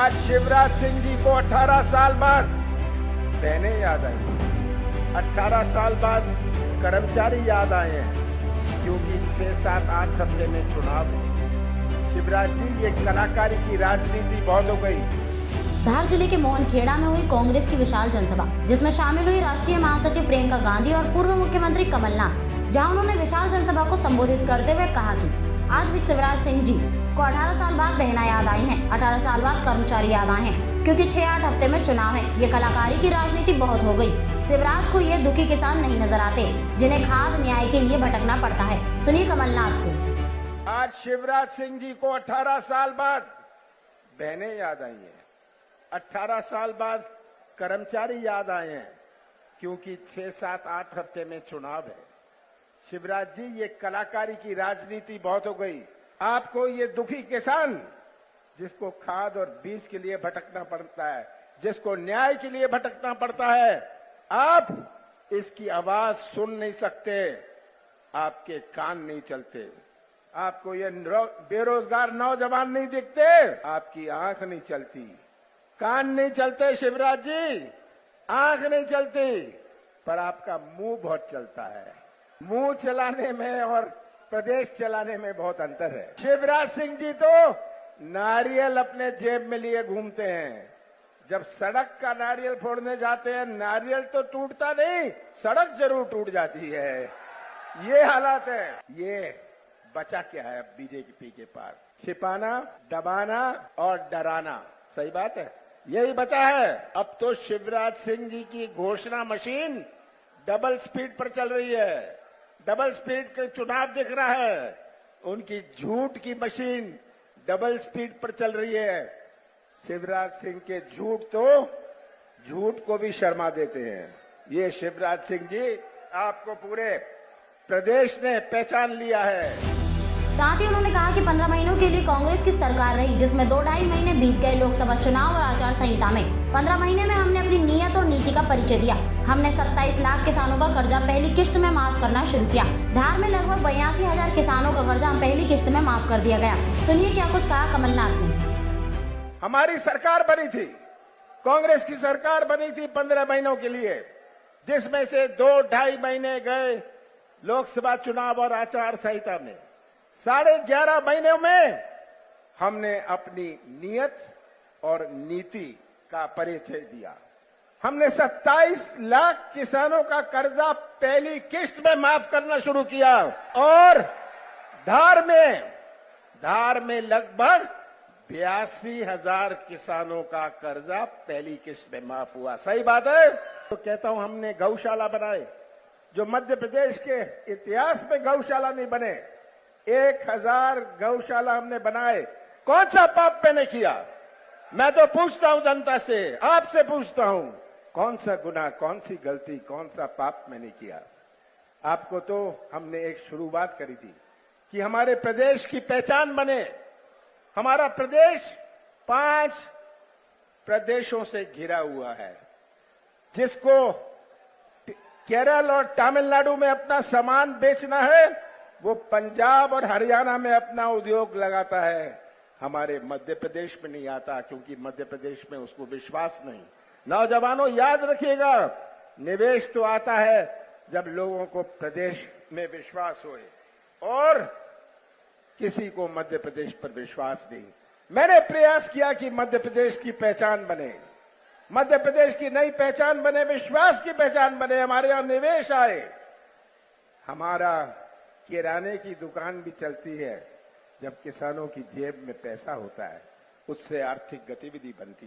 आज शिवराज सिंह जी को 18 साल बाद बहनें याद आई, 18 साल बाद कर्मचारी याद आए हैं, क्योंकि 6, 7, 8 हफ्ते में चुनाव है। शिवराज जी, ये कलाकारी की राजनीति बहुत हो गई। धार जिले के मोहनखेड़ा में हुई कांग्रेस की विशाल जनसभा, जिसमें शामिल हुई राष्ट्रीय महासचिव प्रियंका गांधी और पूर्व मुख्यमंत्री कमलनाथ, जहां उन्होंने विशाल जनसभा को संबोधित करते हुए कहा कि आज भी शिवराज सिंह जी को 18 साल बाद बहना याद आई हैं, 18 साल बाद कर्मचारी याद आए हैं, क्योंकि 6-8 हफ्ते में चुनाव है। ये कलाकारी की राजनीति बहुत हो गई। शिवराज को ये दुखी किसान नहीं नजर आते, जिन्हें खाद न्याय के लिए भटकना पड़ता है। सुनिए कमलनाथ को। आज शिवराज सिंह जी को 18 साल बाद बहनें याद आई हैं, 18 साल बाद कर्मचारी याद आए हैं, क्योंकि 6, 7, 8 हफ्ते में चुनाव है। शिवराज जी, ये कलाकारी की राजनीति बहुत हो गई। आपको ये दुखी किसान, जिसको खाद और बीज के लिए भटकना पड़ता है, जिसको न्याय के लिए भटकना पड़ता है, आप इसकी आवाज सुन नहीं सकते, आपके कान नहीं चलते। आपको ये बेरोजगार नौजवान नहीं दिखते, आपकी आंख नहीं चलती, कान नहीं चलते। शिवराज जी, आंख नहीं चलती, पर आपका मुंह बहुत चलता है। मुंह चलाने में और प्रदेश चलाने में बहुत अंतर है। शिवराज सिंह जी तो नारियल अपने जेब में लिए घूमते हैं। जब सड़क का नारियल फोड़ने जाते हैं, नारियल तो टूटता नहीं, सड़क जरूर टूट जाती है। ये हालात है। ये बचा क्या है अब बीजेपी के पास? छिपाना, दबाना और डराना। सही बात है, यही बचा है। अब तो शिवराज सिंह जी की घोषणा मशीन डबल स्पीड पर चल रही है। डबल स्पीड के चुनाव दिख रहा है। उनकी झूठ की मशीन डबल स्पीड पर चल रही है। शिवराज सिंह के झूठ तो झूठ को भी शर्मा देते हैं। ये शिवराज सिंह जी, आपको पूरे प्रदेश ने पहचान लिया है। साथ ही उन्होंने कहा कि 15 महीनों के लिए कांग्रेस की सरकार रही, जिसमें 2-2.5 महीने बीत गए लोकसभा चुनाव और आचार संहिता में। 15 महीने में हमने अपनी नीयत और नीति का परिचय दिया। हमने 27 लाख किसानों का कर्जा पहली किश्त में माफ करना शुरू किया। धार में लगभग 82,000 किसानों का कर्जा हम पहली किश्त में माफ कर दिया गया। सुनिए क्या कुछ कहा कमलनाथ ने। हमारी सरकार बनी थी, कांग्रेस की सरकार बनी थी 15 महीनों के लिए, जिसमें से 2-2.5 महीने गए लोकसभा चुनाव और आचार संहिता में। 11.5 महीनों में हमने अपनी नीयत और नीति का परिचय दिया। हमने 27 लाख किसानों का कर्जा पहली किश्त में माफ करना शुरू किया और धार में लगभग 82,000 किसानों का कर्जा पहली किश्त में माफ हुआ। सही बात है। तो कहता हूं, हमने गौशाला बनाए जो मध्य प्रदेश के इतिहास में गौशाला नहीं बने। 1000 गौशाला हमने बनाए। कौन सा पाप मैंने किया? मैं तो पूछता हूं जनता से, आपसे पूछता हूं, कौन सा गुनाह, कौन सी गलती, कौन सा पाप मैंने किया? आपको तो हमने एक शुरुआत करी थी कि हमारे प्रदेश की पहचान बने। हमारा प्रदेश 5 प्रदेशों से घिरा हुआ है, जिसको केरल और तमिलनाडु में अपना सामान बेचना है, वो पंजाब और हरियाणा में अपना उद्योग लगाता है। हमारे मध्य प्रदेश में नहीं आता, क्योंकि मध्य प्रदेश में उसको विश्वास नहीं। नौजवानों, याद रखिएगा, निवेश तो आता है जब लोगों को प्रदेश में विश्वास होए, और किसी को मध्य प्रदेश पर विश्वास नहीं। मैंने प्रयास किया कि मध्य प्रदेश की पहचान बने, मध्य प्रदेश की नई पहचान बने, विश्वास की पहचान बने, हमारे यहां निवेश आए। हमारा किराने की दुकान भी चलती है जब किसानों की जेब में पैसा होता है, उससे आर्थिक गतिविधि बनती है।